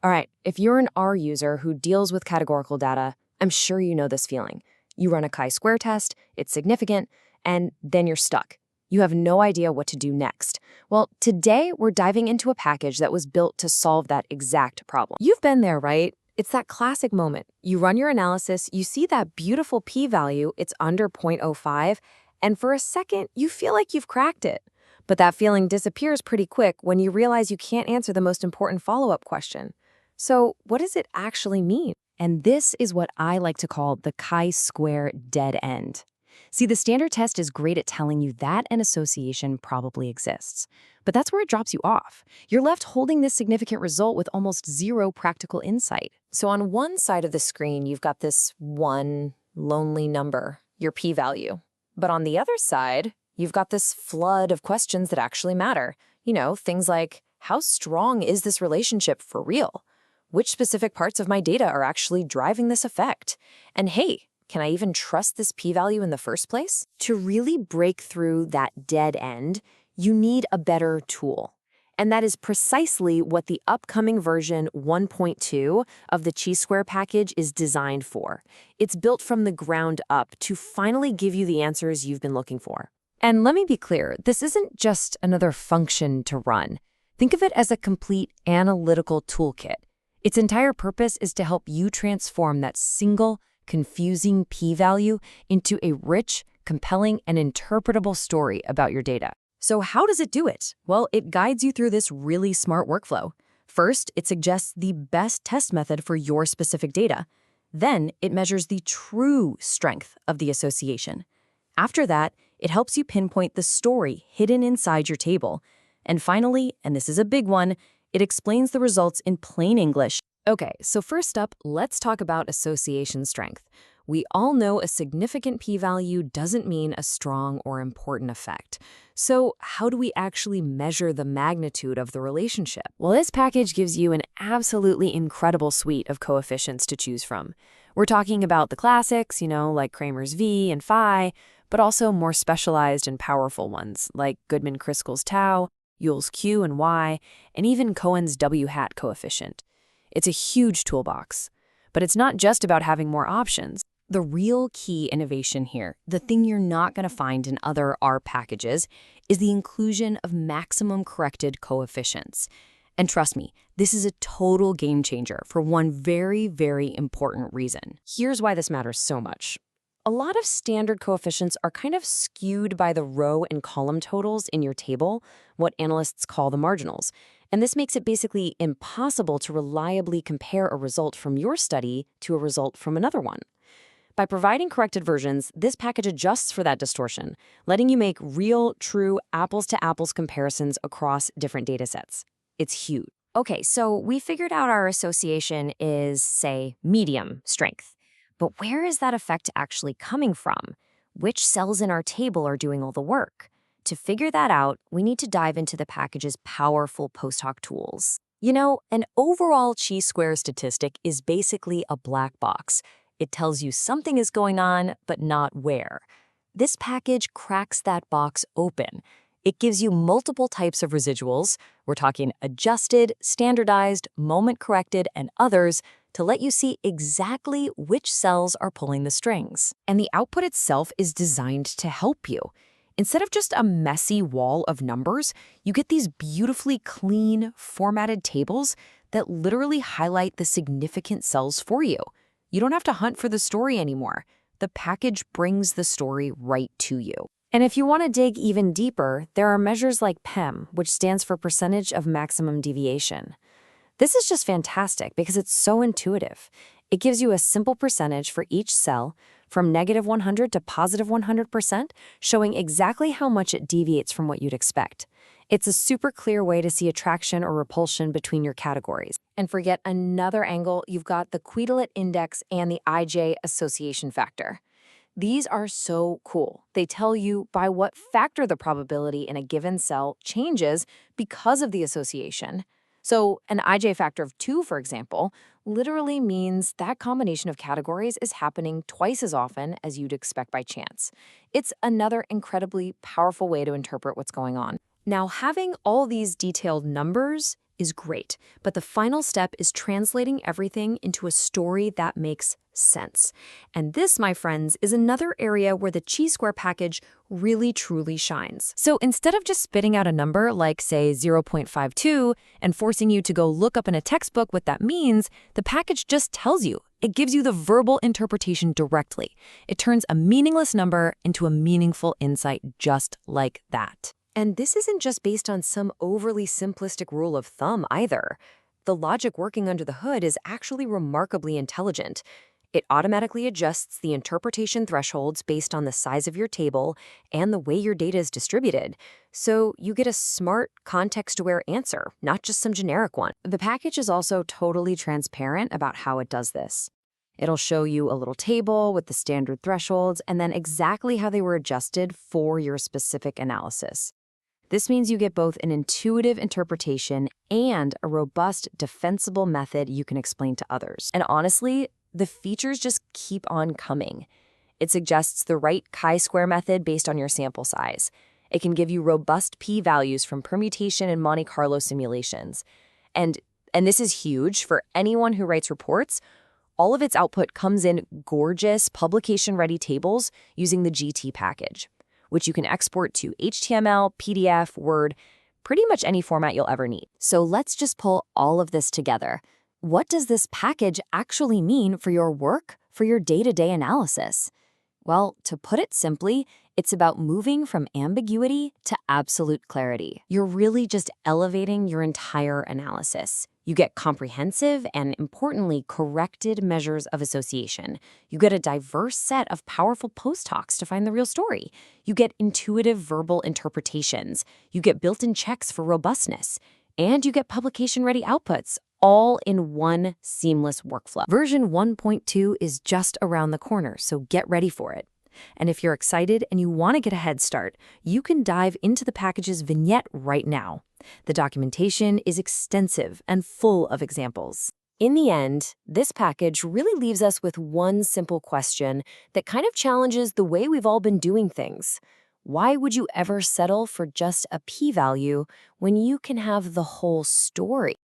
All right, if you're an R user who deals with categorical data, I'm sure you know this feeling. You run a chi-square test, it's significant, and then you're stuck. You have no idea what to do next. Well, today we're diving into a package that was built to solve that exact problem. You've been there, right? It's that classic moment. You run your analysis, you see that beautiful p-value, it's under 0.05, and for a second, you feel like you've cracked it. But that feeling disappears pretty quick when you realize you can't answer the most important follow-up question. So what does it actually mean? And this is what I like to call the chi-square dead end. See, the standard test is great at telling you that an association probably exists. But that's where it drops you off. You're left holding this significant result with almost zero practical insight. So on one side of the screen, you've got this one lonely number, your p-value. But on the other side, you've got this flood of questions that actually matter. You know, things like, how strong is this relationship for real? Which specific parts of my data are actually driving this effect? And hey, can I even trust this p-value in the first place? To really break through that dead end, you need a better tool. And that is precisely what the upcoming version 1.2 of the Chisquare package is designed for. It's built from the ground up to finally give you the answers you've been looking for. And let me be clear, this isn't just another function to run. Think of it as a complete analytical toolkit. Its entire purpose is to help you transform that single, confusing p-value into a rich, compelling, and interpretable story about your data. So how does it do it? Well, it guides you through this really smart workflow. First, it suggests the best test method for your specific data. Then, it measures the true strength of the association. After that, it helps you pinpoint the story hidden inside your table. And finally, and this is a big one, it explains the results in plain English. Okay, so first up, let's talk about association strength. We all know a significant p-value doesn't mean a strong or important effect. So how do we actually measure the magnitude of the relationship? Well, this package gives you an absolutely incredible suite of coefficients to choose from. We're talking about the classics, like Cramer's V and phi, but also more specialized and powerful ones like Goodman Crystal's tau, Yule's Q and Y, and even Cohen's W hat coefficient. It's a huge toolbox. But it's not just about having more options. The real key innovation here, the thing you're not going to find in other R packages, is the inclusion of maximum corrected coefficients. And trust me, this is a total game changer for one very, very important reason. Here's why this matters so much. A lot of standard coefficients are kind of skewed by the row and column totals in your table, what analysts call the marginals. And this makes it basically impossible to reliably compare a result from your study to a result from another one. By providing corrected versions, this package adjusts for that distortion, letting you make real, true, apples-to-apples comparisons across different datasets. It's huge. Okay, so we figured out our association is, say, medium strength. But where is that effect actually coming from? Which cells in our table are doing all the work? To figure that out, we need to dive into the package's powerful post-hoc tools. An overall chi-square statistic is basically a black box. It tells you something is going on, but not where. This package cracks that box open. It gives you multiple types of residuals. We're talking adjusted, standardized, moment-corrected, and others, to let you see exactly which cells are pulling the strings. And the output itself is designed to help you. Instead of just a messy wall of numbers, you get these beautifully clean, formatted tables that literally highlight the significant cells for you. You don't have to hunt for the story anymore. The package brings the story right to you. And if you want to dig even deeper, there are measures like PEM, which stands for percentage of maximum deviation. This is just fantastic because it's so intuitive. It gives you a simple percentage for each cell, from -100 to +100%, showing exactly how much it deviates from what you'd expect. It's a super clear way to see attraction or repulsion between your categories. And for yet another angle, you've got the Quetelet index and the IJ association factor. These are so cool. They tell you by what factor the probability in a given cell changes because of the association. So an IJ factor of 2, for example, literally means that combination of categories is happening twice as often as you'd expect by chance. It's another incredibly powerful way to interpret what's going on. Now, having all these detailed numbers is great, but the final step is translating everything into a story that makes sense. And this, my friends, is another area where the Chisquare package really truly shines. So instead of just spitting out a number like, say, 0.52 and forcing you to go look up in a textbook what that means, the package just tells you. It gives you the verbal interpretation directly. It turns a meaningless number into a meaningful insight just like that. And this isn't just based on some overly simplistic rule of thumb either. The logic working under the hood is actually remarkably intelligent. It automatically adjusts the interpretation thresholds based on the size of your table and the way your data is distributed. So you get a smart, context-aware answer, not just some generic one. The package is also totally transparent about how it does this. It'll show you a little table with the standard thresholds and then exactly how they were adjusted for your specific analysis. This means you get both an intuitive interpretation and a robust, defensible method you can explain to others. And honestly, the features just keep on coming. It suggests the right chi-square method based on your sample size. It can give you robust p-values from permutation and Monte Carlo simulations. And this is huge for anyone who writes reports. All of its output comes in gorgeous publication-ready tables using the GT package, which you can export to HTML, PDF, Word, pretty much any format you'll ever need. So let's just pull all of this together. What does this package actually mean for your work, for your day-to-day analysis? Well, to put it simply, it's about moving from ambiguity to absolute clarity. You're really just elevating your entire analysis. You get comprehensive and, importantly, corrected measures of association. You get a diverse set of powerful post-talks to find the real story. You get intuitive verbal interpretations. You get built-in checks for robustness. And you get publication-ready outputs, all in one seamless workflow. Version 1.2 is just around the corner, so get ready for it. And if you're excited and you want to get a head start, you can dive into the package's vignette right now. The documentation is extensive and full of examples. In the end, this package really leaves us with one simple question that kind of challenges the way we've all been doing things. Why would you ever settle for just a p-value when you can have the whole story?